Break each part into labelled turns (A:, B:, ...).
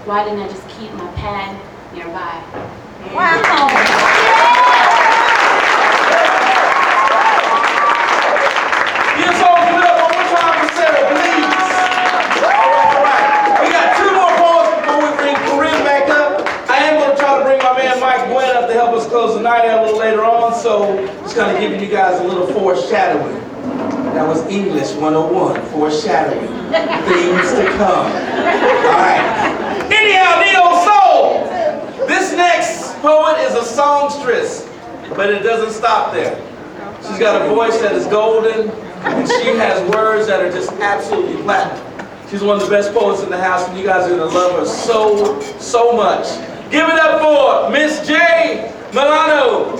A: why didn't I just keep my pad nearby?
B: Wow.
C: Yes, all give it up one more time for Sarah, please. All right. We got 2 more poems before we bring Corinne back up. I am going to try to bring my man Mike Gwen up to help us close the night out a little later on, so just kind of giving you guys a little foreshadowing. That was English 101, foreshadowing. Things to come. All right. Anyhow, Neo Soul. This next poet is a songstress, but it doesn't stop there. She's got a voice that is golden, and she has words that are just absolutely platinum. She's one of the best poets in the house, and you guys are going to love her so, so much. Give it up for Miss J. Milano.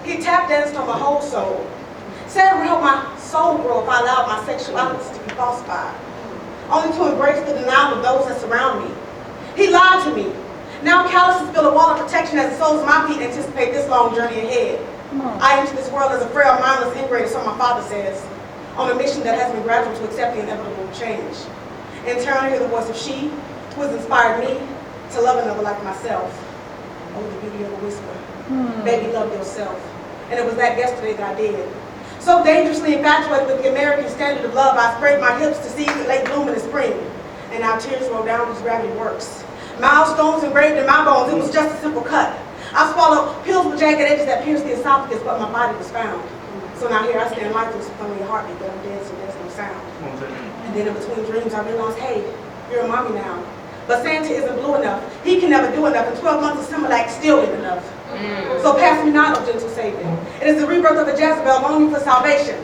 B: He tap danced on my whole soul. Said it would help my soul grow if I allowed my sexuality to be falsified, only to embrace the denial of those that surround me. He lied to me. Now calluses build a wall of protection as the soles of my feet anticipate this long journey ahead. I enter this world as a frail, mindless ingrate, so my father says, on a mission that has been gradual to accept the inevitable change. In turn, I hear the voice of she, who has inspired me to love another like myself. Oh, the beauty of a whisper. Baby, love yourself. And it was that yesterday that I did. So dangerously infatuated with the American standard of love, I sprayed my hips to seeds that late bloom in the spring. And now tears roll down these ragged works. Milestones engraved in my bones, it was just a simple cut. I swallowed pills with jagged edges that pierced the esophagus, but my body was found. So now here I stand lifeless with only a heartbeat, but I'm dead, so there's no sound. And then in between dreams, I realized, hey, you're a mommy now. But Santa isn't blue enough. He can never do enough, and 12 months of Similac still ain't enough. So pass me not, O gentle Savior. It is the rebirth of a Jezebel longing for salvation.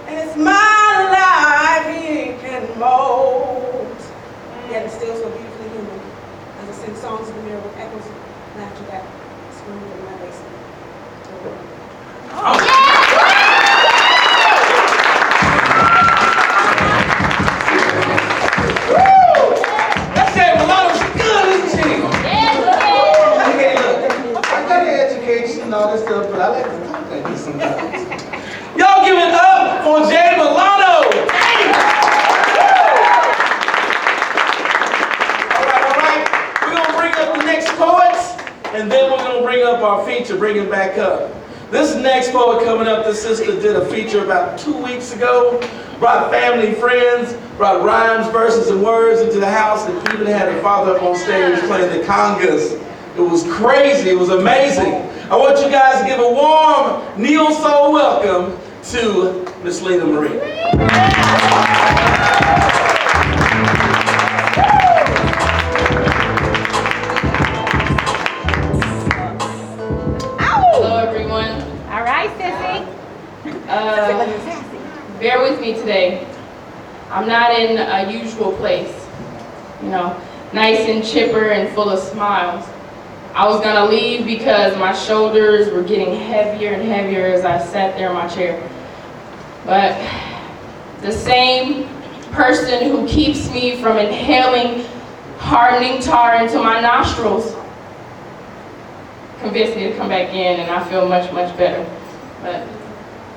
B: And it's my life he can mold. Yet it's still so beautifully human. As I sing songs in the mirror with echoes and after that, scream in my basement.
C: That's J. Milano. She's good, isn't she? Hey, look, I got an education and all this stuff, but I like to talk like this sometimes. Y'all give it up for J. Milano. All right. We're going to bring up the next poets, and then we're going to bring up our feature, bring it back up. This next poet coming up, this sister did a feature about 2 weeks ago, brought family, friends, brought rhymes, verses, and words into the house, and even had her father up on stage playing the congas. It was crazy, it was amazing. I want you guys to give a warm Neo Soul welcome to Miss Lena Marie.
D: Hello everyone.
E: All right, Sissy.
D: Bear with me today. I'm not in a usual place. You know, nice and chipper and full of smiles. I was gonna leave because my shoulders were getting heavier and heavier as I sat there in my chair. But the same person who keeps me from inhaling hardening tar into my nostrils convinced me to come back in, and I feel much, much better. But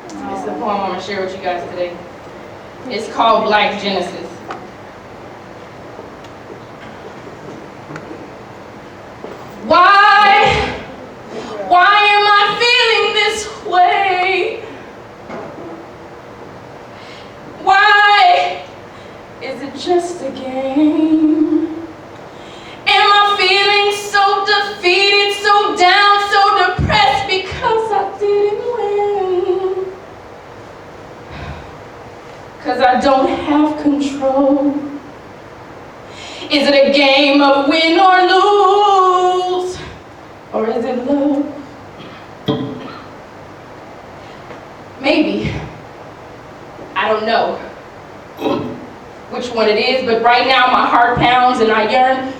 D: it's the poem I'm gonna share with you guys today. It's called Black Genesis. Why am I feeling this way? Why is it just a game? Am I feeling so defeated, so down, so depressed because I didn't win? 'Cause because I don't have control? Is it a game of win or lose? Or is it love? Maybe. I don't know which one it is, but right now my heart pounds and I yearn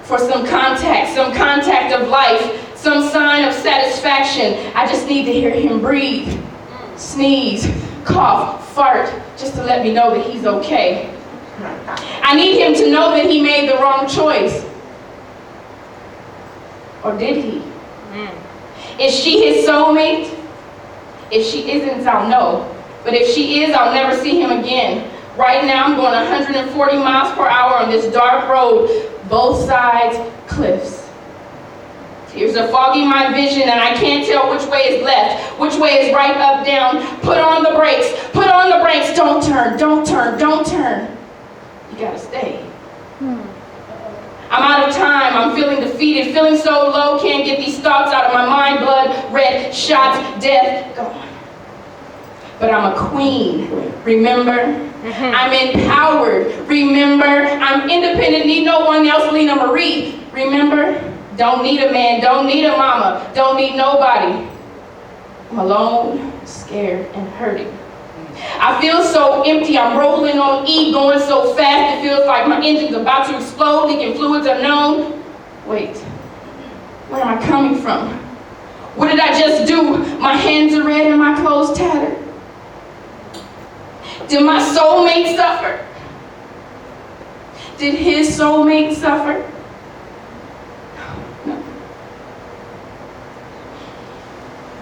D: for some contact of life, some sign of satisfaction. I just need to hear him breathe, sneeze, cough, fart, just to let me know that he's okay. I need him to know that he made the wrong choice. Or did he? Is she his soulmate? If she isn't, I'll know. But if she is, I'll never see him again. Right now, I'm going 140 miles per hour on this dark road, both sides cliffs. Tears are fogging my vision, and I can't tell which way is left, which way is right, up, down. Put on the brakes, put on the brakes. Don't turn, don't turn, don't turn. You gotta stay. I'm out of time, I'm feeling defeated, feeling so low, can't get these thoughts out of my mind. Blood, red, shots, death, gone. But I'm a queen, remember? I'm empowered, remember? I'm independent, need no one else, Lena Marie, remember? Don't need a man, don't need a mama, don't need nobody. I'm alone, scared, and hurting. I feel so empty, I'm rolling on E, going so fast, it feels like my engine's about to explode, leaking fluids unknown. Wait, where am I coming from? What did I just do? My hands are red and my clothes tattered. Did my soulmate suffer? Did his soulmate suffer?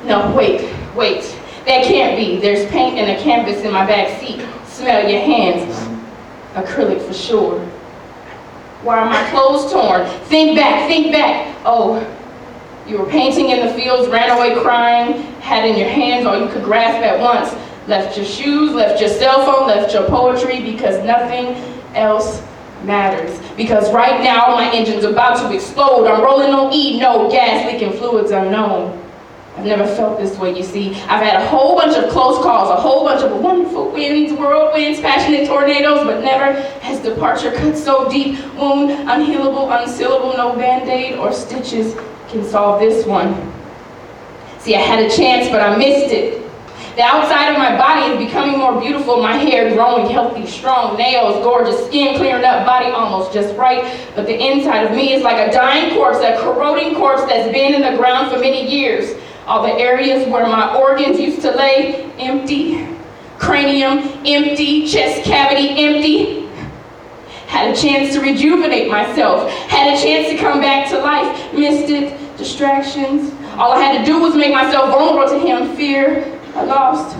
D: No, wait. That can't be. There's paint and a canvas in my back seat. Smell your hands. Acrylic for sure. Why are my clothes torn? Think back. Oh, you were painting in the fields, ran away crying, had in your hands all you could grasp at once. Left your shoes, left your cell phone, left your poetry because nothing else matters. Because right now my engine's about to explode. I'm rolling on E, no gas, leaking fluids unknown. I've never felt this way, you see. I've had a whole bunch of close calls, a whole bunch of wonderful winds, whirlwinds, passionate tornadoes, but never has departure cut so deep. Wound, unhealable, unsealable, no band-aid or stitches can solve this one. See, I had a chance, but I missed it. The outside of my body is becoming more beautiful, my hair growing healthy, strong, nails, gorgeous, skin clearing up, body almost just right. But the inside of me is like a dying corpse, a corroding corpse that's been in the ground for many years. All the areas where my organs used to lay, empty. Cranium, empty. Chest cavity, empty. Had a chance to rejuvenate myself. Had a chance to come back to life. Missed it. Distractions. All I had to do was make myself vulnerable to him. Fear. I lost.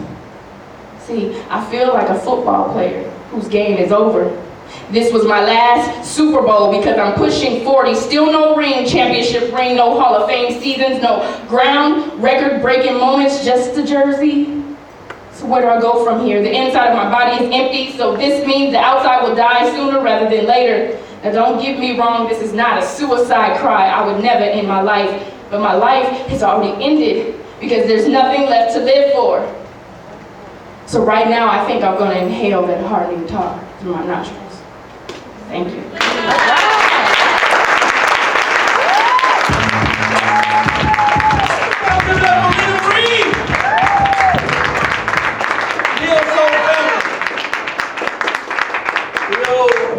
D: See, I feel like a football player whose game is over. This was my last Super Bowl because I'm pushing 40. Still no ring, championship ring, no Hall of Fame seasons, no ground record-breaking moments, just a jersey. So where do I go from here? The inside of my body is empty, so this means the outside will die sooner rather than later. Now don't get me wrong, this is not a suicide cry. I would never end my life, but my life has already ended because there's nothing left to live for. So right now, I think I'm going to inhale that hardening tar through my nostrils. Thank you.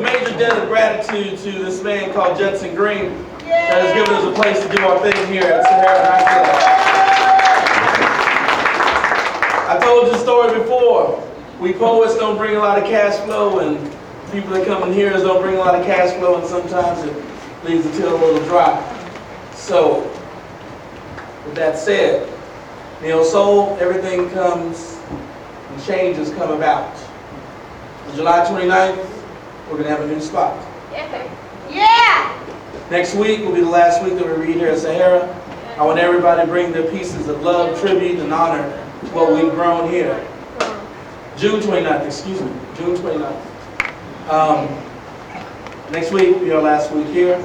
C: Major debt of gratitude to this man called Judson Green that has given us a place to do our thing here at Sahara High School. I told you the story before. We poets don't bring a lot of cash flow, and people that come in here don't bring a lot of cash flow, and sometimes it leaves the till a little dry. So, with that said, Neo Soul, everything comes and changes come about. On July 29th, we're going to have a new spot.
B: Yeah!
C: Next week will be the last week that we read here at Sahara. I want everybody to bring their pieces of love, tribute, and honor to what we've grown here. June 29th. June 29th. Next week will be our last week here.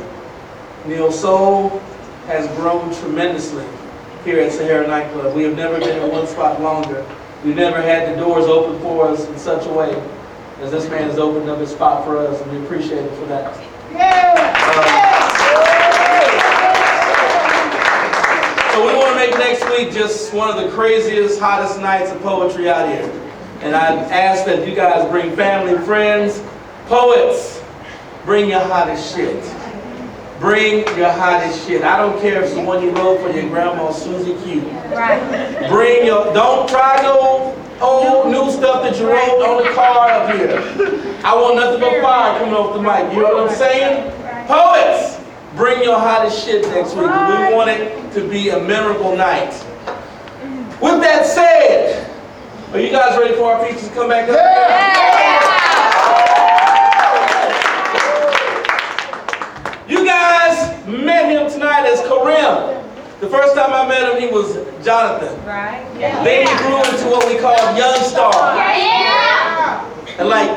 C: Neo Soul has grown tremendously here at Sahara Nightclub. We have never been in one spot longer. We've never had the doors open for us in such a way as this man has opened up his spot for us, and we appreciate him for that. So we want to make next week just one of the craziest, hottest nights of poetry out here. And I ask that you guys bring family, friends, poets, bring your hottest shit. Bring your hottest shit. I don't care if it's the one you wrote for your grandma, Susie Q.
A: Right.
C: Bring your, don't try no old new stuff that you wrote on the card up here. I want nothing but fire coming off the mic. You know what I'm saying? Poets, bring your hottest shit next week. We want it to be a memorable night. With that said, are you guys ready for our features to come back up? You guys met him tonight as Karim. The first time I met him, he was Jonathan.
A: Right.
C: Then he grew into what we call Young Star. And like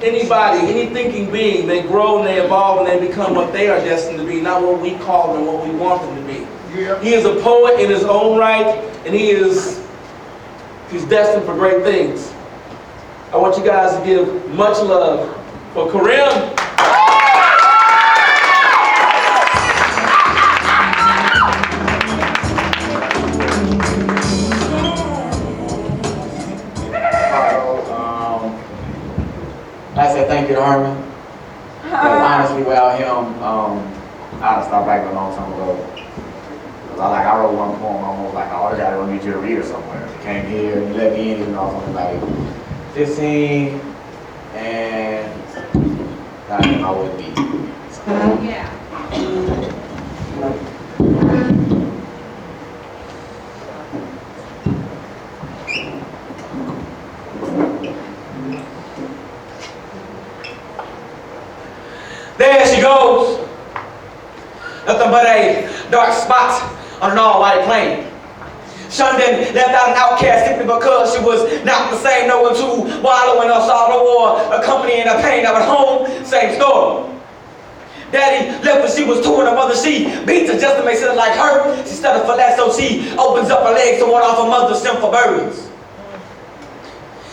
C: anybody, any thinking being, they grow and they evolve and they become what they are destined to be, not what we call them, what we want them to be. He is a poet in his own right, and he's destined for great things. I want you guys to give much love for Karim.
E: I said thank you to Herman. Because honestly, without him, I'd have stopped writing a long time ago. Because I wrote one poem almost like, oh, I gotta need you to read it somewhere. He came here and he let me in even though I was only like 15, and without him I wouldn't be.
A: Yeah.
F: There she goes. Nothing but a dark spot on an all-white plane. Shundon left out an outcast simply because she was not the same. No one to wallow in her sorrow or accompanying her pain. Now at home, same story. Daddy left when she was 2 and her mother, she beats her just to make sense like her. She studied for less, so she opens up her legs to ward off her mother's sinful burdens.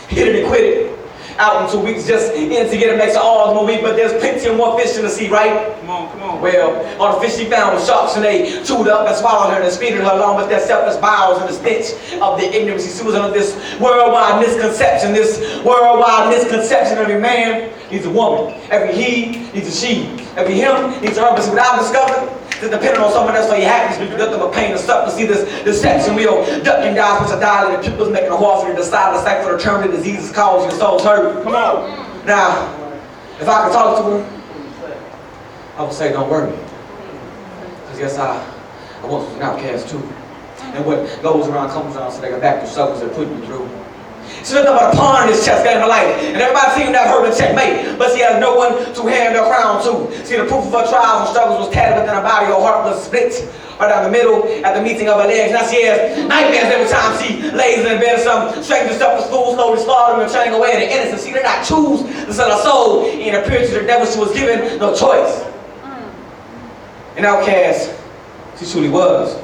F: Hit it and quit it. Out in 2 weeks, just in to get an extra hours more week, but there's plenty of more fish in the sea, right?
C: Come on.
F: Well, all the fish she found was sharks, and they chewed up and swallowed her and speeded her along with their selfless bowels and the stench of the ignorance. She was under this worldwide misconception of every man needs a woman, every he needs a she, every him needs a her. But see, what I've discovered is depending on someone else for your happiness, we nothing but pain and suffering. See this deception wheel, ducking dies which are dilated pupils, making a horse for the decide the cycle for the terminal diseases cause your soul's hurt.
C: Come on.
F: Now, if I could talk to her, I would say don't worry. Because yes, I once was an outcast too. And what goes around comes around, so they got back to struggles they're putting you through. She looked up at a pawn in his chest, gave him a light. And everybody seemed to have heard her checkmate, but she has no one to hand her crown to. See, the proof of her trials and struggles was tattered within her body. Her heart was split right down the middle at the meeting of her legs. Now she has nightmares every time she lays in bed. Some stranger stuff for school, slowly slaughtering and turning away the innocent. She did not choose to sell her soul and appear to the devil. She was given no choice. An outcast, she truly was.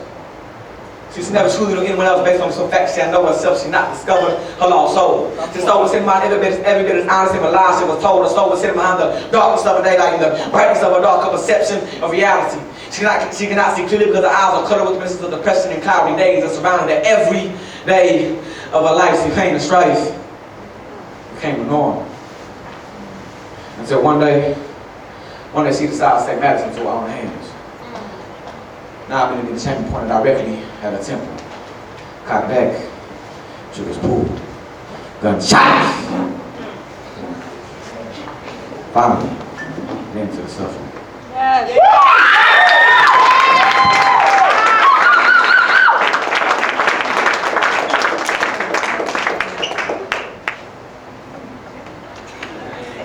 F: She's never truly known anyone else based on some facts she had know herself. She not discovered her lost soul. She soul was sitting behind every bit as honest and lies she was told. Her soul was sitting behind the darkness of her daylight and the brightness of her darker perception of reality. She cannot see clearly because her eyes are cluttered with messages of depression and cloudy days that surrounded her every day of her life. See, pain and strife became the norm. Until one day she decided to take matters into her own hands. Now I'm in the chamber pointed directly at her temple. Cocked back, trigger's pulled, gunshot! Finally, into the suffering.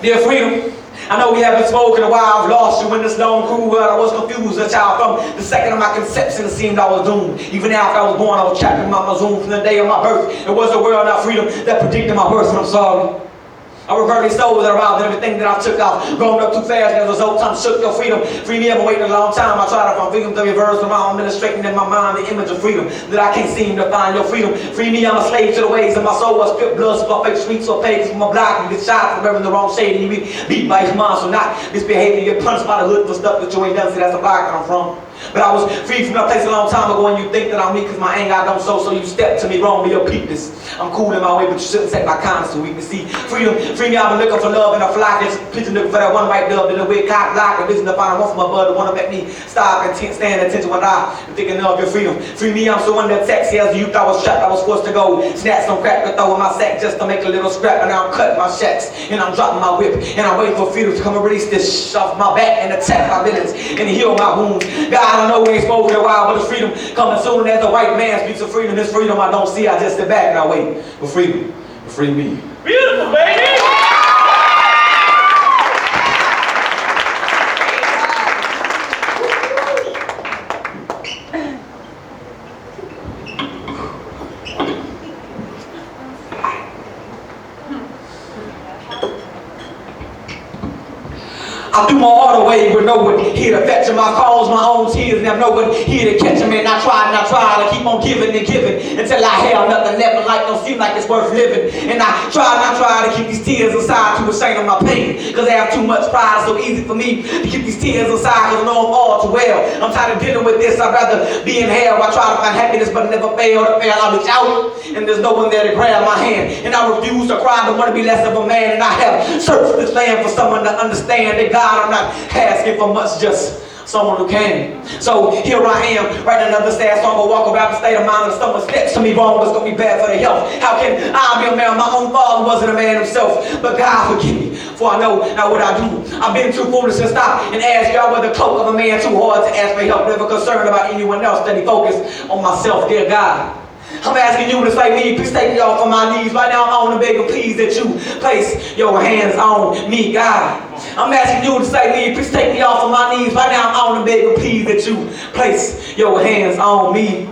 F: Dear Freedom, I know we haven't spoken in a while. I've lost you in this long, cruel world. I was confused, a child. From the second of my conception, it seemed I was doomed. Even after I was born, I was trapped in my room from the day of my birth. It was the world, not freedom, that predicted my birth, and I'm sorry. I revert these souls that are out and everything that I took out. Growing up too fast as a result, time shook your freedom. Free me, I've been waiting a long time. I try to find freedom, the reverse around, administrating in my mind the image of freedom that I can't seem to find. Your freedom, free me, I'm a slave to the ways of my soul. I strip blood, so I fake streets or pagans from my block and get shot for wearing the wrong shade. And you be beat by each monster, not misbehaving. You get punched by the hood for stuff that you ain't done. See, that's the block that I'm from. But I was free from that place a long time ago, and you think that I'm weak because my anger I don't show, so you step to me wrong with your peepness. I'm cool in my way, but you shouldn't take my kindness to weakness. See, freedom, free me, I've been looking for love in a flock, just pigeon looking for that one right dove, then the weird cock block, a vision to find one from my bud, the one to make me stop and stand attention when I'm thinking of your freedom. Free me, I'm so under attack. See, as a youth I was trapped, I was forced to go snatch some crap to throw in my sack just to make a little scrap, and now I'm cutting my shacks, and I'm dropping my whip, and I'm waiting for freedom to come and release this off my back and attack my villains and heal my wounds. God, I know we ain't spoken in a while, but it's freedom coming soon. As the white man speaks of freedom, this freedom I don't see, I just sit back and I wait for freedom to free me.
C: Beautiful, baby!
F: I threw my heart away with no one here to fetch him. I caused my own tears and have no one here to catch him. And I tried to keep on giving and giving until I held nothing left. And life don't seem like it's worth living. And I tried to keep these tears inside, too ashamed of my pain. Because I have too much pride. It's so easy for me to keep these tears inside because I know I'm all too well. I'm tired of dealing with this. I'd rather be in hell. I try to find happiness but never fail to fail. I reach out and there's no one there to grab my hand. And I refuse to cry, but want to be less of a man. And I have searched this land for someone to understand that God, I'm not asking for much, just someone who can. So here I am, writing another sad song, but walk around the state of mind. If someone steps to me wrong, it's gonna be bad for their health. How can I be a man? My own father wasn't a man himself, but God forgive me, for I know not what I do. I've been too foolish to stop and ask God with the cloak of a man, too hard to ask for help, never concerned about anyone else, steady focused on myself, dear God. I'm asking you to save me, please take me off on my knees. Right now I'm on the beg, please that you place your hands on me, God. I'm asking you to save me, please take me off on my knees. Right now I'm on the beg, please that you place your hands on me.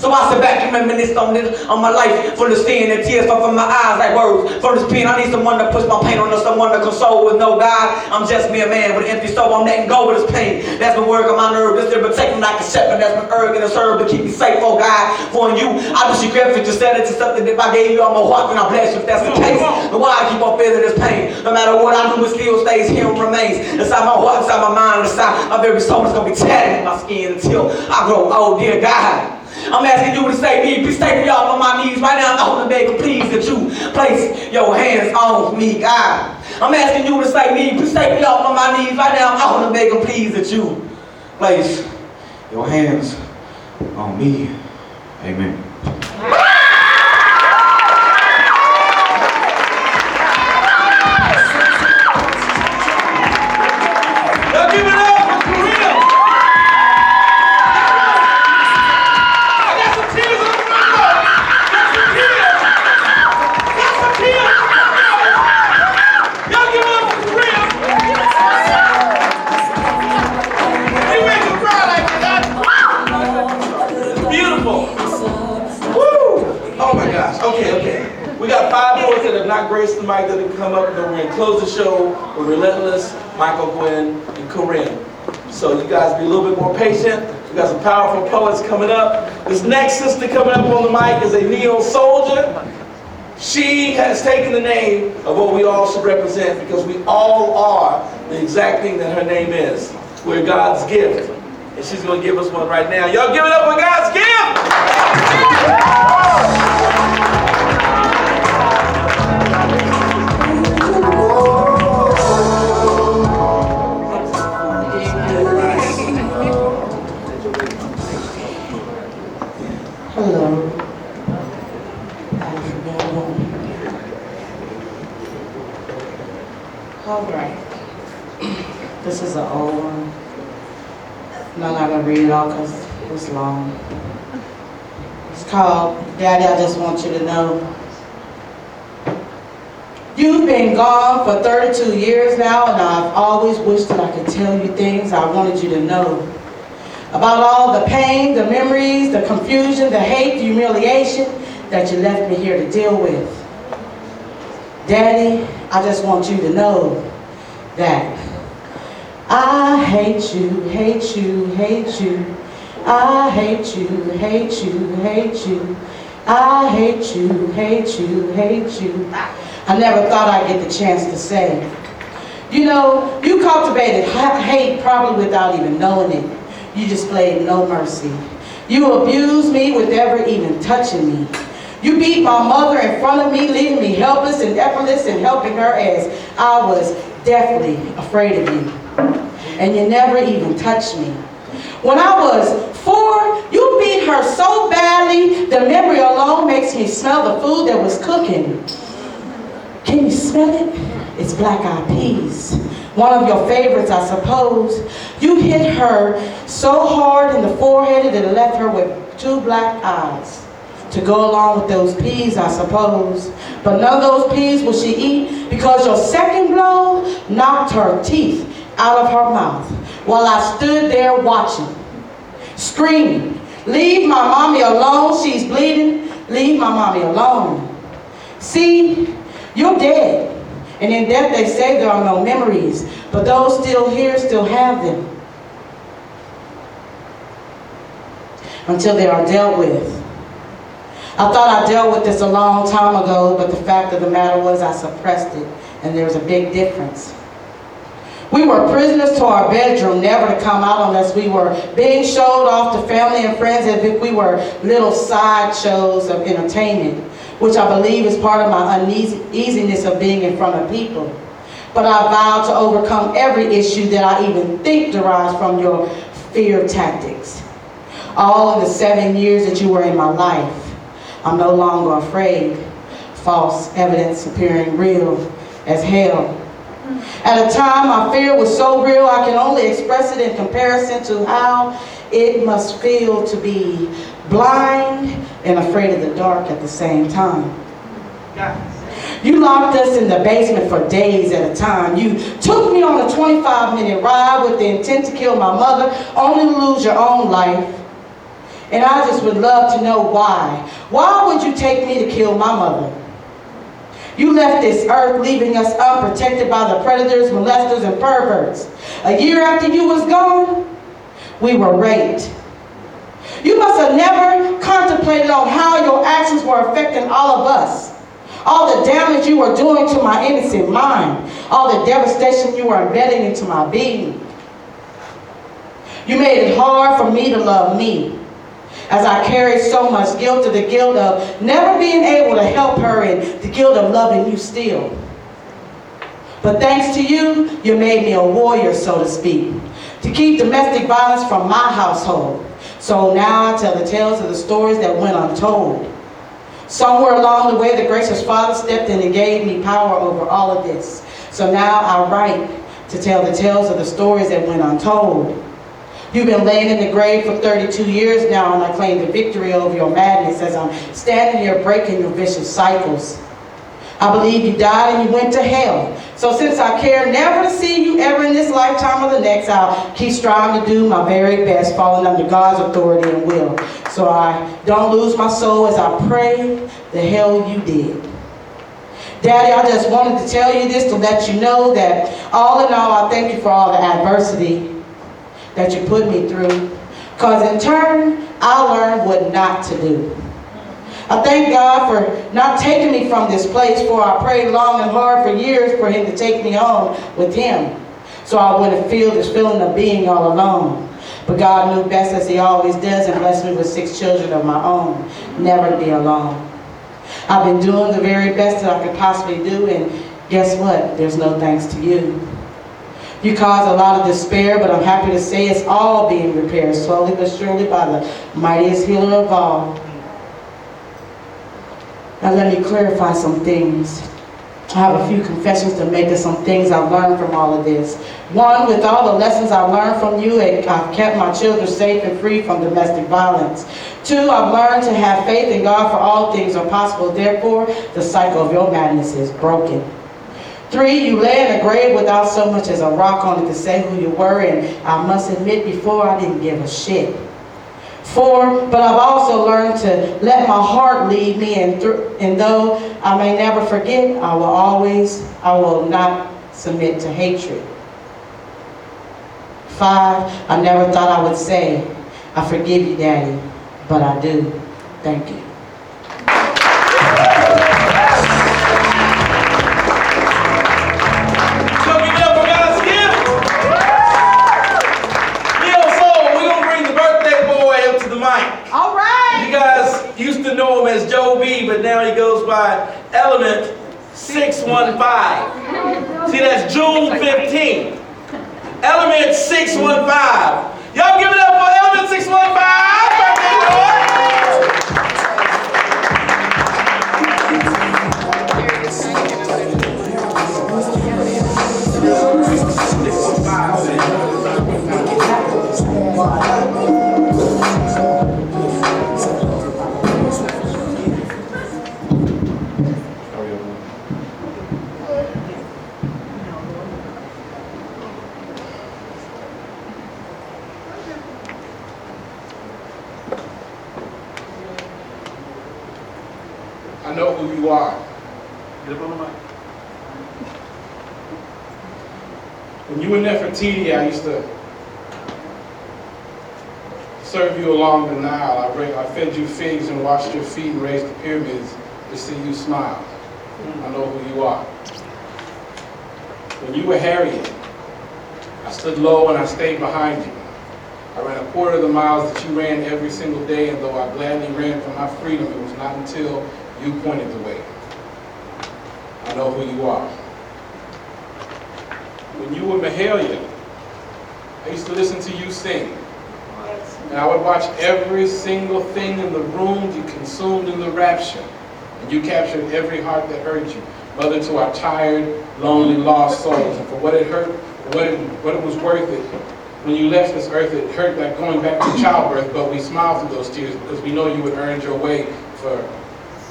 F: So I sit back and reminisce on my life, full of sin and tears fall from my eyes like words from this pen. I need someone to push my pain on, someone to console with no God. I'm just me, a man with an empty soul. I'm letting go of this pain that's been working my nerve. This been protecting like a shepherd that's been urging and served to keep me safe, oh God. For in you, I just regret if you said it to something that if I gave you all my heart, then I bless you if that's the case. Then why I keep on feeling this pain? No matter what I do, it still stays here and remains inside my heart, inside my mind, inside my very soul. It's gonna be tatted in my skin until I grow old, dear God. I'm asking you to save me, please take me off on my knees. Right now I'm on the beg, please that you place your hands on me, God. I'm asking you to save me, please take me off on my knees. Right now I'm on the beg, please that you place your hands on me. Amen.
C: Now give it up for Korea! I got some tears on the front row! Got some tears! Got some tears on the front row! Y'all give it up for Korea! You make me cry like that! Beautiful! Woo! Oh my gosh, okay. We got 5 boys that have not graced the mic that have come up, and then we're going to close the show with Relentless, Michael Gwen, and Corinne. So you guys be a little bit more patient. We got some powerful poets coming up. This next sister coming up on the mic is a neo soldier. She has taken the name of what we all should represent because we all are the exact thing that her name is. We're God's gift. And she's going to give us one right now. Y'all give it up for God's gift!
G: Hello. All right. This is an old one. I'm not gonna read it all because it's long. It's called Daddy, I Just Want You to Know. You've been gone for 32 years now, and I've always wished that I could tell you things I wanted you to know. About all the pain, the memories, the confusion, the hate, the humiliation that you left me here to deal with. Daddy, I just want you to know that I hate you, hate you, hate you. I hate you, hate you, hate you. I hate you, hate you, hate you. I never thought I'd get the chance to say. You know, you cultivated hate probably without even knowing it. You displayed no mercy. You abused me with never even touching me. You beat my mother in front of me, leaving me helpless and effortless and helping her as I was deathly afraid of you. And you never even touched me. When I was 4, you beat her so badly, the memory alone makes me smell the food that was cooking. Can you smell it? It's black-eyed peas. One of your favorites, I suppose. You hit her so hard in the forehead that it left her with 2 black eyes. To go along with those peas, I suppose. But none of those peas will she eat because your second blow knocked her teeth out of her mouth while I stood there watching, screaming, "Leave my mommy alone, she's bleeding. Leave my mommy alone." See, you're dead. And in death they say there are no memories, but those still here still have them. Until they are dealt with. I thought I dealt with this a long time ago, but the fact of the matter was I suppressed it, and there was a big difference. We were prisoners to our bedroom, never to come out unless we were being showed off to family and friends as if we were little side shows of entertainment, which I believe is part of my uneasiness of being in front of people. But I vowed to overcome every issue that I even think derives from your fear tactics. All in the 7 years that you were in my life. I'm no longer afraid. False evidence appearing real as hell. At a time my fear was so real I can only express it in comparison to how it must feel to be blind and afraid of the dark at the same time. You locked us in the basement for days at a time. You took me on a 25-minute ride with the intent to kill my mother, only to lose your own life. And I just would love to know why. Why would you take me to kill my mother? You left this earth, leaving us unprotected by the predators, molesters, and perverts. A year after you was gone, we were raped. You must have never contemplated on how your actions were affecting all of us. All the damage you were doing to my innocent mind. All the devastation you were embedding into my being. You made it hard for me to love me, as I carried so much guilt, to the guilt of never being able to help her and the guilt of loving you still. But thanks to you, you made me a warrior, so to speak, to keep domestic violence from my household. So now I tell the tales of the stories that went untold. Somewhere along the way, the gracious Father stepped in and gave me power over all of this. So now I write to tell the tales of the stories that went untold. You've been laying in the grave for 32 years now, and I claim the victory over your madness as I'm standing here breaking your vicious cycles. I believe you died and you went to hell. So since I care never to see you ever in this lifetime or the next, I'll keep striving to do my very best, falling under God's authority and will. So I don't lose my soul as I pray the hell you did. Daddy, I just wanted to tell you this to let you know that all in all, I thank you for all the adversity that you put me through, because in turn, I learned what not to do. I thank God for not taking me from this place, for I prayed long and hard for years for Him to take me home with Him, so I wouldn't feel this feeling of being all alone. But God knew best, as He always does, and blessed me with 6 children of my own, never to be alone. I've been doing the very best that I could possibly do, and guess what? There's no thanks to you. You caused a lot of despair, but I'm happy to say it's all being repaired, slowly but surely, by the mightiest healer of all. Now let me clarify some things. I have a few confessions to make of some things I've learned from all of this. 1, with all the lessons I've learned from you, I've kept my children safe and free from domestic violence. 2, I've learned to have faith in God, for all things are possible. Therefore, the cycle of your madness is broken. 3, you lay in a grave without so much as a rock on it to say who you were, and I must admit before I didn't give a shit. 4, but I've also learned to let my heart lead me, and though I may never forget, I will not submit to hatred. 5, I never thought I would say, I forgive you, Daddy, but I do. Thank you.
C: So give it up for God's gift. Leo Soul, we're going to bring the birthday boy up to the mic.
B: All right.
C: You guys used to know him as Joe B, but now he goes by Element 615. See, that's June 15th. Element 615. Y'all give it up for Element 615. Birthday boy.
H: I know who you are.
C: Get up on the mic.
H: When you were in Nefertiti, I used to serve you along the Nile. I fed you figs and washed your feet and raised the pyramids to see you smile. I know who you are. When you were Harriet, I stood low and I stayed behind you. I ran a quarter of the miles that you ran every single day, and though I gladly ran for my freedom, it was not until you pointed the way. I know who you are. When you were Mahalia, I used to listen to you sing. And I would watch every single thing in the room you consumed in the rapture. And you captured every heart that hurt you. Mother to our tired, lonely, lost souls. And for what it hurt, what it was worth it. When you left this earth, it hurt like going back to childbirth, but we smiled through those tears because we know you would earn your way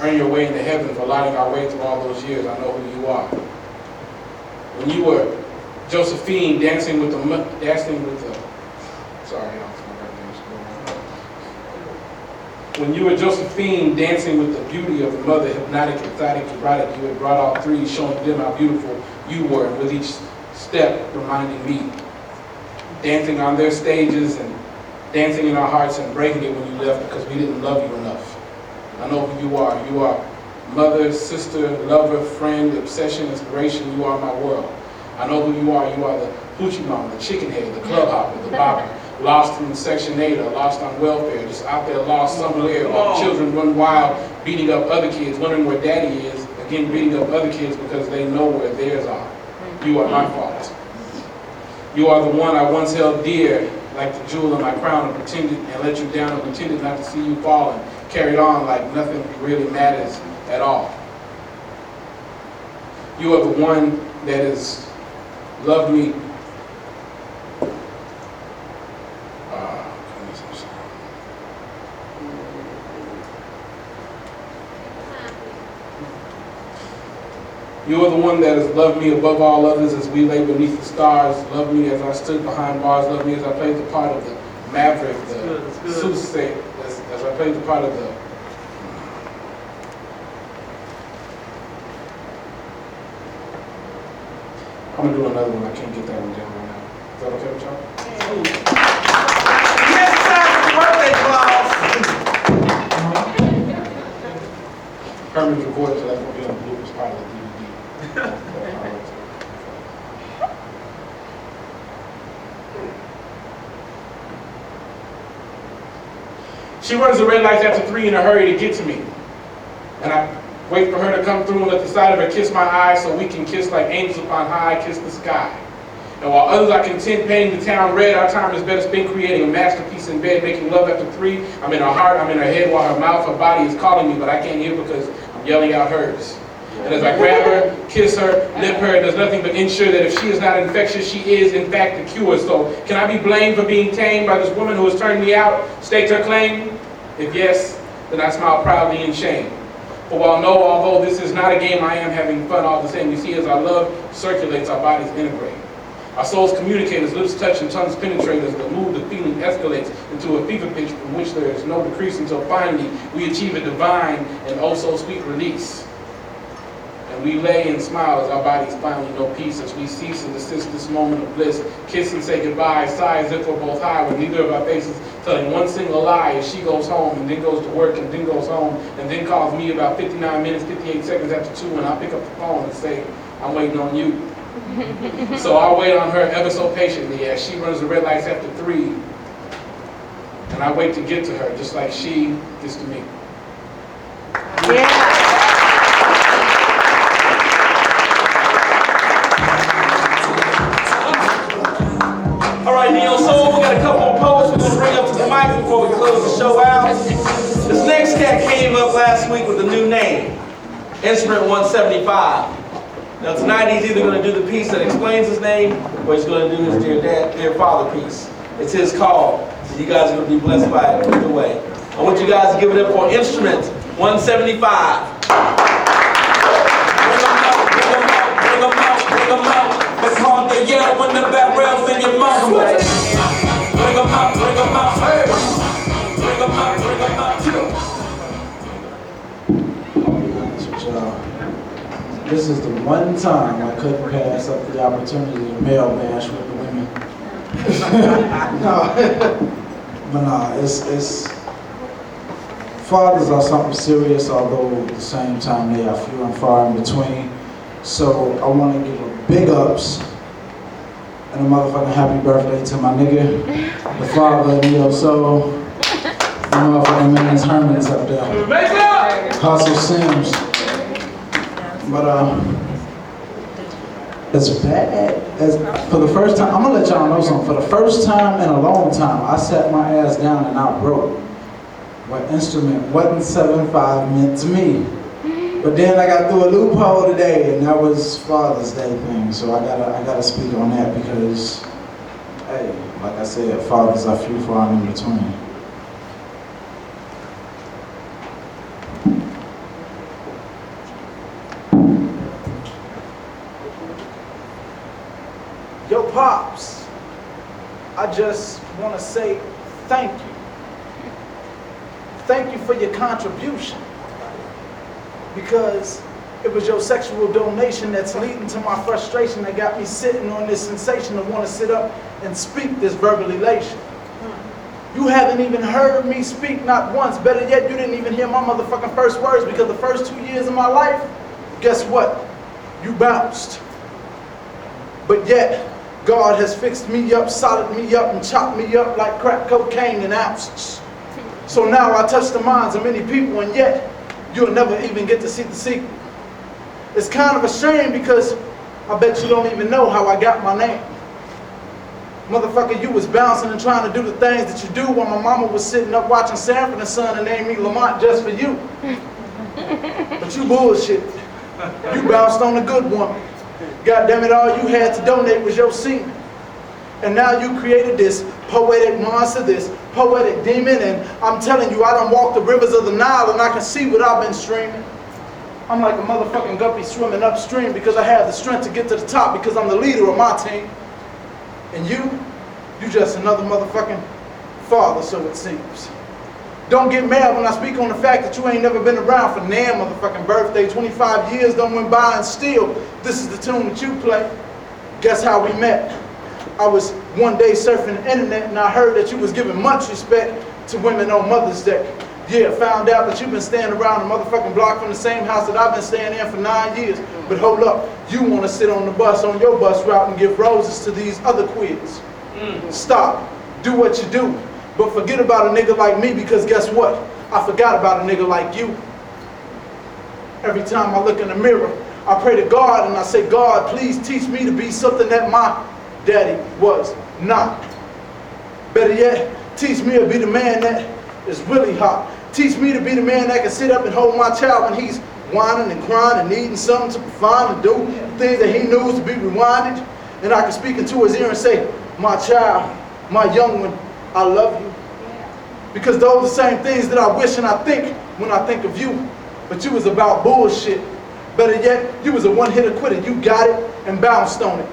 H: into heaven for lighting our way through all those years. I know who you are. When you were Josephine dancing with the When you were Josephine dancing with the beauty of the mother, hypnotic, exotic, erotic, you had brought all three, showing them how beautiful you were, and with each step reminding me. Dancing on their stages and dancing in our hearts and breaking it when you left because we didn't love you enough. I know who you are. You are mother, sister, lover, friend, obsession, inspiration. You are my world. I know who you are. You are the hoochie mama, the chicken head, the club hopper, the bopper, lost in Section 8 or lost on welfare, just out there lost somewhere while children run wild, beating up other kids, wondering where daddy is, again beating up other kids because they know where theirs are. You are my fault. You are the one I once held dear, like the jewel in my crown, and pretended and let you down and pretended not to see you fall and carried on like nothing really matters at all. You are the one that has loved me. You are the one that has loved me above all others as we lay beneath the stars. Loved me as I stood behind bars. Loved me as I played the part of the maverick, the soothsayer, as I played the part of the... I'm going to do another one. I can't get that one down right now. Is that okay with y'all?
C: Yes, time for birthday, Klaus.
H: Herman's recorded, so that's going to be on the bloopers part of the DVD. She runs the red lights after 3 in a hurry to get to me. And I wait for her to come through and let the side of her kiss my eyes so we can kiss like angels upon high, kiss the sky. And while others are content painting the town red, our time is better spent creating a masterpiece in bed, making love after 3. I'm in her heart, I'm in her head, while her mouth, her body is calling me, but I can't hear because I'm yelling out hers. And as I grab her, kiss her, lip her, it does nothing but ensure that if she is not infectious, she is in fact the cure. So can I be blamed for being tamed by this woman who has turned me out, staked her claim? If yes, then I smile proudly in shame. For while no, although this is not a game, I am having fun all the same. You see, as our love circulates, our bodies integrate. Our souls communicate as lips touch and tongues penetrate. As the mood, the feeling escalates into a fever pitch from which there is no decrease until finally we achieve a divine and oh so sweet release. And we lay and smile as our bodies finally know peace, as we cease and desist this moment of bliss. Kiss and say goodbye, sigh as if we're both high, with neither of our faces telling one single lie as she goes home and then goes to work and then goes home and then calls me about 59 minutes, 58 seconds after 2, and I pick up the phone and say, I'm waiting on you. So I'll wait on her ever so patiently as she runs the red lights after 3, and I wait to get to her just like she gets to me.
G: Yeah.
C: All right, Neo Soul, we got a couple more poets we're going to bring up to the mic before we close the show out. This next cat came up last week with a new name, Instrument 175. Now tonight he's either going to do the piece that explains his name or he's going to do his Dear Dad, Dear Father piece. It's his call. So you guys are going to be blessed by it either way. I want you guys to give it up for Instrument 175.
I: Bring them out. It's hard to yell when the barrel's in your mouth. Bring them out. Bring them out.
J: This is the one time I couldn't pass up the opportunity to male bash with the women. It's fathers are something serious, although at the same time they are few and far in between. So I want to give a big ups and a motherfucking happy birthday to my nigga, the father of Neo Soul, the motherfucking man's Herman's up there. Hustle Sims. But as bad as, for the first time, I'm gonna let y'all know something. For the first time in a long time, I sat my ass down and I wrote what Instrument 175 meant to me. But then I got through a loophole today, and that was Father's Day thing. So I gotta speak on that because, hey, like I said, fathers are few far in between.
K: Yo, Pops, I just want to say thank you. Thank you for your contribution. Because it was your sexual donation that's leading to my frustration that got me sitting on this sensation to want to sit up and speak this verbal elation. You haven't even heard me speak not once. Better yet, you didn't even hear my motherfucking first words because the first 2 years of my life, guess what? You bounced. But yet, God has fixed me up, solid me up, and chopped me up like crack cocaine in ounces. So now I touch the minds of many people, and yet you'll never even get to see the sequel. It's kind of a shame because I bet you don't even know how I got my name. Motherfucker, you was bouncing and trying to do the things that you do while my mama was sitting up watching Sanford and Son and named me Lamont just for you. But you bullshit. You bounced on a good woman. God damn it, all you had to donate was your semen. And now you created this poetic monster, this poetic demon, and I'm telling you, I done walked the rivers of the Nile and I can see what I've been streaming. I'm like a motherfucking guppy swimming upstream because I have the strength to get to the top because I'm the leader of my team. And you just another motherfucking father, so it seems. Don't get mad when I speak on the fact that you ain't never been around for nan motherfucking birthday. 25 years done went by and still, this is the tune that you play. Guess how we met? I was one day surfing the internet and I heard that you was giving much respect to women on Mother's Day. Yeah, found out that you've been staying around the motherfucking block from the same house that I've been staying in for 9 years. But hold up, you want to sit on the bus, on your bus route and give roses to these other queers. Stop, do what you do. But forget about a nigga like me because guess what? I forgot about a nigga like you. Every time I look in the mirror, I pray to God and I say, God, please teach me to be something that my daddy was not. Better yet, teach me to be the man that is really hot. Teach me to be the man that can sit up and hold my child when he's whining and crying and needing something to find and do things that he knows to be rewinded. And I can speak into his ear and say, my child, my young one, I love you. Because those are the same things that I wish and I think when I think of you. But you was about bullshit. Better yet, you was a one-hitter quitter. You got it and bounced on it.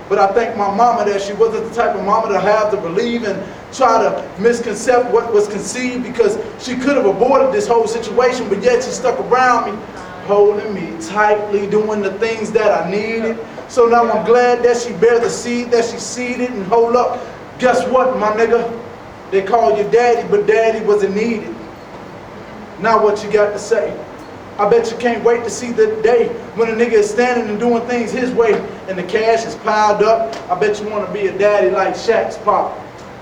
K: But I thank my mama that she wasn't the type of mama to have to believe and try to misconcept what was conceived, because she could have aborted this whole situation, but yet she stuck around me, holding me tightly, doing the things that I needed. So now I'm glad that she bare the seed, that she seeded, and hold up. Guess what, my nigga? They call you daddy, but daddy wasn't needed. Now what you got to say? I bet you can't wait to see the day when a nigga is standing and doing things his way and the cash is piled up. I bet you want to be a daddy like Shaq's pop.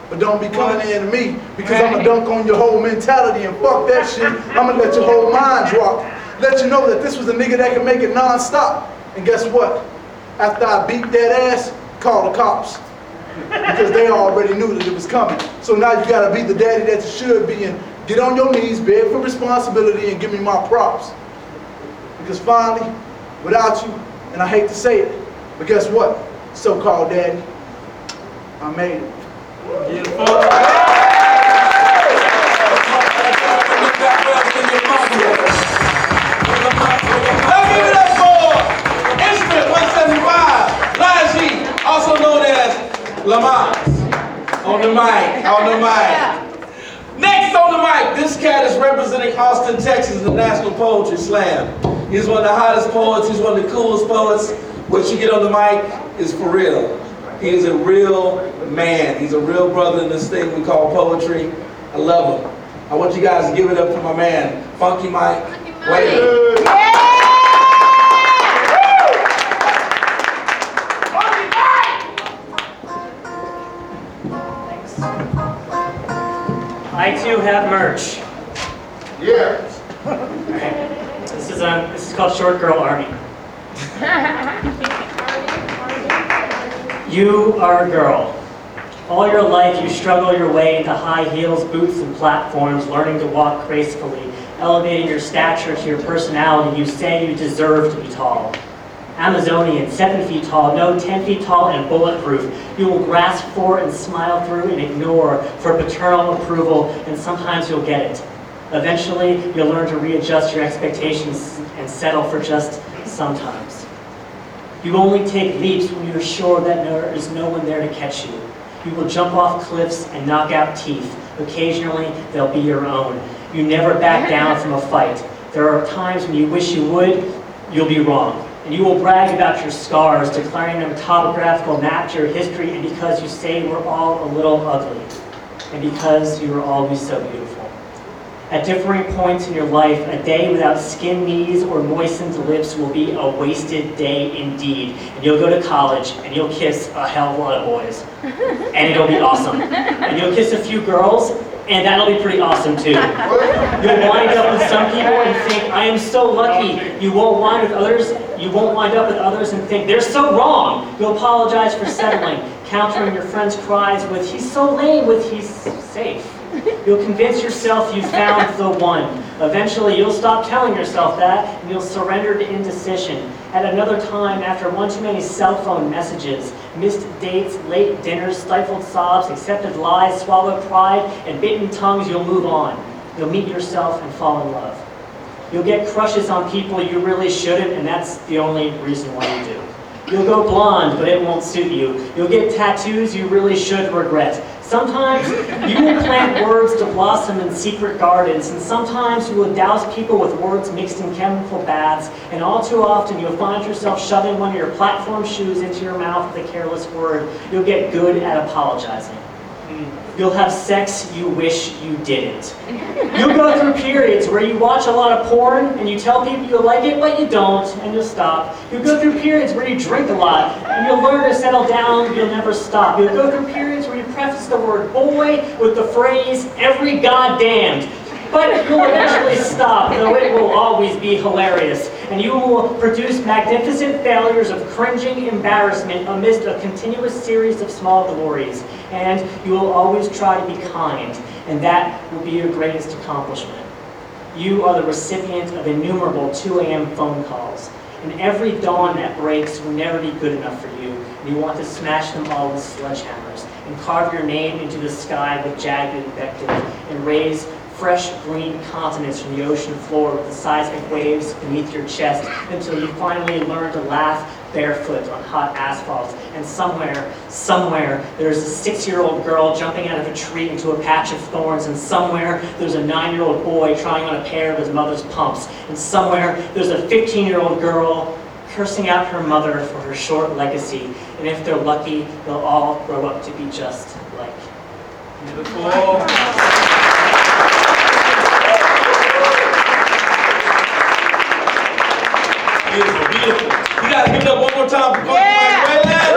K: But don't be coming in to me, because I'm going to dunk on your whole mentality and fuck that shit. I'm going to let your whole mind drop. Let you know that this was a nigga that can make it non-stop. And guess what? After I beat that ass, call the cops. Because they already knew that it was coming. So now you got to be the daddy that you should be and get on your knees, beg for responsibility, and give me my props. Because finally, without you, and I hate to say it, but guess what? So-called daddy, I made it.
C: Beautiful. Let's give it up for Instrument 175, Laji, also known as Lamont. On the mic. Next on the mic, this cat is representing Austin, Texas, in the National Poetry Slam. He's one of the hottest poets, he's one of the coolest poets. What you get on the mic is for real. He is a real man. He's a real brother in this thing we call poetry. I love him. I want you guys to give it up for my man, Funky Mike. Wait.
L: I too have merch.
C: Yeah.
L: Alright. This is called Short Girl Army. You are a girl. All your life you struggle your way into high heels, boots, and platforms, learning to walk gracefully, elevating your stature to your personality. You say you deserve to be tall. Amazonian, 7 feet tall, no 10 feet tall and bulletproof. You will grasp for and smile through and ignore for paternal approval, and sometimes you'll get it. Eventually, you'll learn to readjust your expectations and settle for just sometimes. You only take leaps when you're sure that there is no one there to catch you. You will jump off cliffs and knock out teeth. Occasionally, they'll be your own. You never back down from a fight. There are times when you wish you would, you'll be wrong. And you will brag about your scars, declaring them a topographical map to your history, and because you say we're all a little ugly, and because you are always so beautiful. At differing points in your life, a day without skinned knees or moistened lips will be a wasted day indeed. And you'll go to college, and you'll kiss a hell of a lot of boys. And it'll be awesome. And you'll kiss a few girls, and that'll be pretty awesome too. You'll wind up with some people and think, I am so lucky. You won't wind up with others and think, they're so wrong. You'll apologize for settling, countering your friends' cries with, he's so lame, with he's safe. You'll convince yourself you found the one. Eventually, you'll stop telling yourself that, and you'll surrender to indecision. At another time, after one too many cell phone messages, missed dates, late dinners, stifled sobs, accepted lies, swallowed pride, and bitten tongues, you'll move on. You'll meet yourself and fall in love. You'll get crushes on people you really shouldn't, and that's the only reason why you do. You'll go blonde, but it won't suit you. You'll get tattoos you really should regret. Sometimes you will plant words to blossom in secret gardens, and sometimes you will douse people with words mixed in chemical baths, and all too often you'll find yourself shoving one of your platform shoes into your mouth with a careless word. You'll get good at apologizing. You'll have sex you wish you didn't. You'll go through periods where you watch a lot of porn and you tell people you like it, but you don't, and you'll stop. You'll go through periods where you drink a lot and you'll learn to settle down, you'll never stop. You'll go through periods where you preface the word boy with the phrase, every goddamned. But you'll eventually stop, though it will always be hilarious. And you will produce magnificent failures of cringing embarrassment amidst a continuous series of small glories. And you will always try to be kind, and that will be your greatest accomplishment. You are the recipient of innumerable 2 a.m. phone calls, and every dawn that breaks will never be good enough for you, and you want to smash them all with sledgehammers, and carve your name into the sky with jagged invective, and raise fresh green continents from the ocean floor with the seismic waves beneath your chest until you finally learn to laugh barefoot on hot asphalt. And somewhere, there's a 6-year-old girl jumping out of a tree into a patch of thorns, and somewhere there's a 9-year-old boy trying on a pair of his mother's pumps, and somewhere there's a 15-year-old girl cursing out her mother for her short legacy, and if they're lucky, they'll all grow up to be just like you.
C: Beautiful. Beautiful, beautiful. You gotta give it up one more time for Coach Mike Wayland.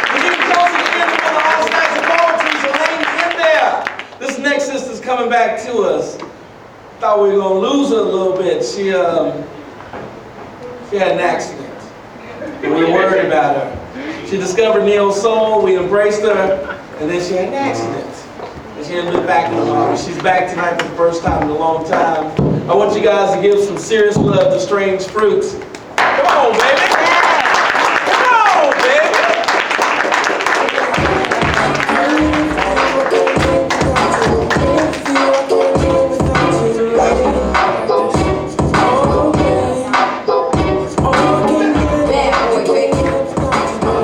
C: We're getting close to the end of the All Stacks of Poetry, so hang in there. This next sister's coming back to us. Thought we were gonna lose her a little bit. She had an accident. We were worried about her. She discovered neo soul, we embraced her, and then she had an accident. And she hadn't been back in a while. She's back tonight for the first time in a long time. I want you guys to give some serious love to Strange Fruits. Come on, baby. Come on, baby.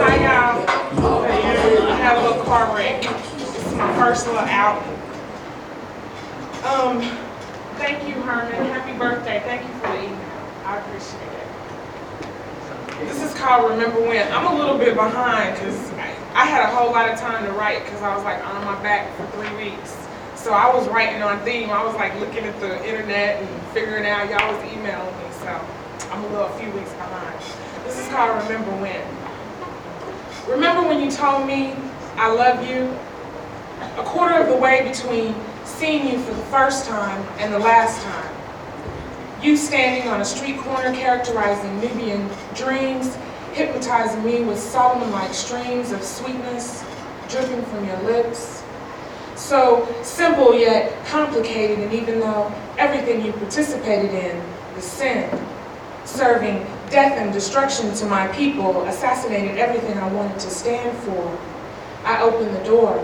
A: Hi, y'all. I had a little car wreck. This is my first little outing. Thank you, Herman. Happy birthday. Thank you for the email. I appreciate it. This is called Remember When. I'm a little bit behind because I had a whole lot of time to write because I was like on my back for 3 weeks. So I was writing on theme. I was like looking at the internet and figuring out y'all was emailing me. So I'm a few weeks behind. This is called Remember When. Remember when you told me I love you? A quarter of the way between seeing you for the first time and the last time. You standing on a street corner characterizing Nubian dreams, hypnotizing me with Solomon-like streams of sweetness dripping from your lips. So simple yet complicated, and even though everything you participated in was sin, serving death and destruction to my people, assassinated everything I wanted to stand for, I opened the door,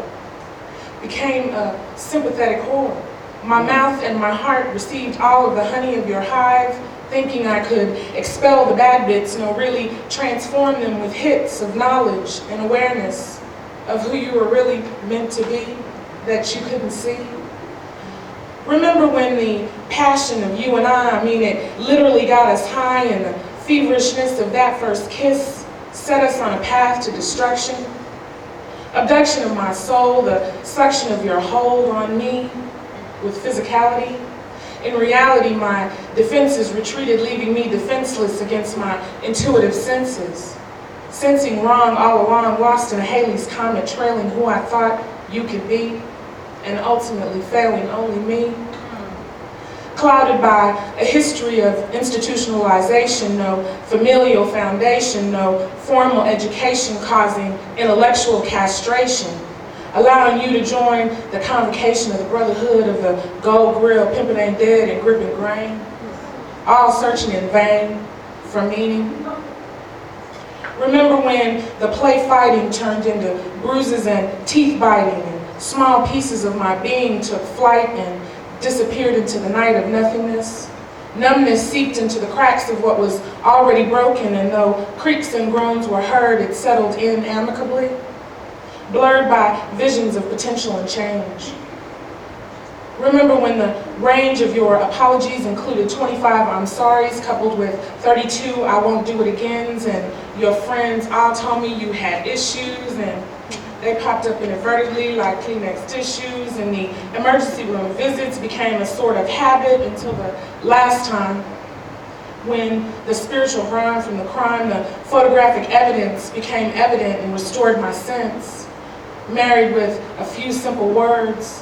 A: became a sympathetic whore. My mouth and my heart received all of the honey of your hive, thinking I could expel the bad bits, no, really transform them with hits of knowledge and awareness of who you were really meant to be, that you couldn't see. Remember when the passion of you and I mean it literally got us high, and the feverishness of that first kiss set us on a path to destruction? Abduction of my soul, the suction of your hold on me with physicality. In reality, my defenses retreated, leaving me defenseless against my intuitive senses. Sensing wrong all along, lost in a Halley's Comet, trailing who I thought you could be, and ultimately failing only me. Clouded by a history of institutionalization, no familial foundation, no formal education, causing intellectual castration, allowing you to join the convocation of the brotherhood of the gold grill, pimpin' ain't dead and gripping grain, all searching in vain for meaning. Remember when the play fighting turned into bruises and teeth biting, and small pieces of my being took flight and disappeared into the night of nothingness. Numbness seeped into the cracks of what was already broken, and though creaks and groans were heard, it settled in amicably, blurred by visions of potential and change. Remember when the range of your apologies included 25 I'm sorries coupled with 32 I won't do it agains, and your friends all told me you had issues, and they popped up inadvertently like Kleenex tissues, and the emergency room visits became a sort of habit until the last time when the spiritual rhyme from the crime, the photographic evidence became evident and restored my sense, married with a few simple words,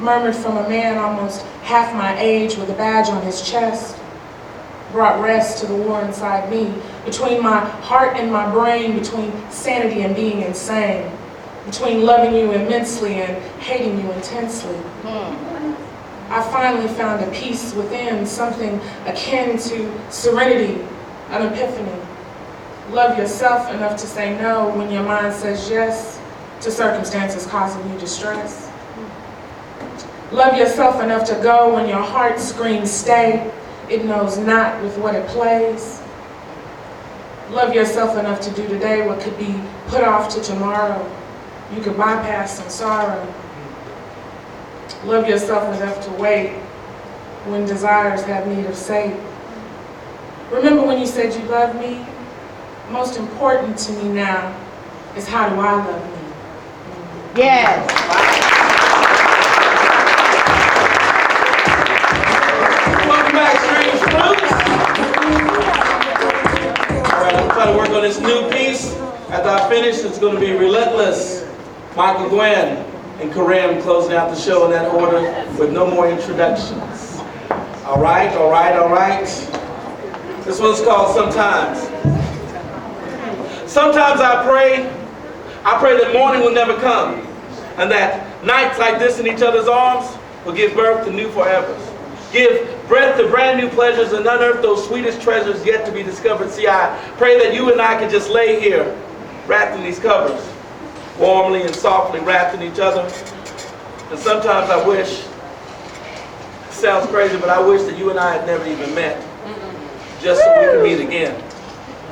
A: murmured from a man almost half my age with a badge on his chest, brought rest to the war inside me, between my heart and my brain, between sanity and being insane, between loving you immensely and hating you intensely. I finally found a peace within, something akin to serenity, an epiphany. Love yourself enough to say no when your mind says yes to circumstances causing you distress. Love yourself enough to go when your heart screams stay. It knows not with what it plays. Love yourself enough to do today what could be put off to tomorrow. You could bypass some sorrow. Love yourself enough to wait when desires have need of sake. Remember when you said you love me? Most important to me now is how do I love me?
G: Yes.
C: Welcome back, Strange Fruits. All right, I'm trying to work on this new piece. After I finish, it's going to be Relentless, Michael Gwen, and Kareem closing out the show in that order with no more introductions. All right, all right, all right. This one's called Sometimes. Sometimes I pray that morning will never come, and that nights like this in each other's arms will give birth to new forevers. Give breath to brand new pleasures and unearth those sweetest treasures yet to be discovered. See, I pray that you and I could just lay here, wrapped in these covers, warmly and softly wrapped in each other. And sometimes I wish, it sounds crazy, but I wish that you and I had never even met, just so we could meet again.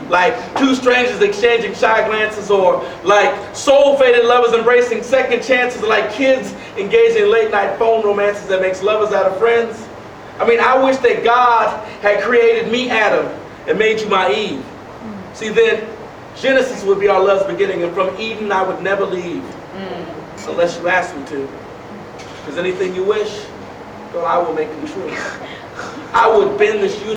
C: Like two strangers exchanging shy glances, or like soul-faded lovers embracing second chances, or like kids engaging in late-night phone romances that makes lovers out of friends. I mean, I wish that God had created me, Adam, and made you my Eve. See, then Genesis would be our love's beginning, and from Eden I would never leave, unless you ask me to. Because anything you wish, girl, I will make it true. I would bend this universe.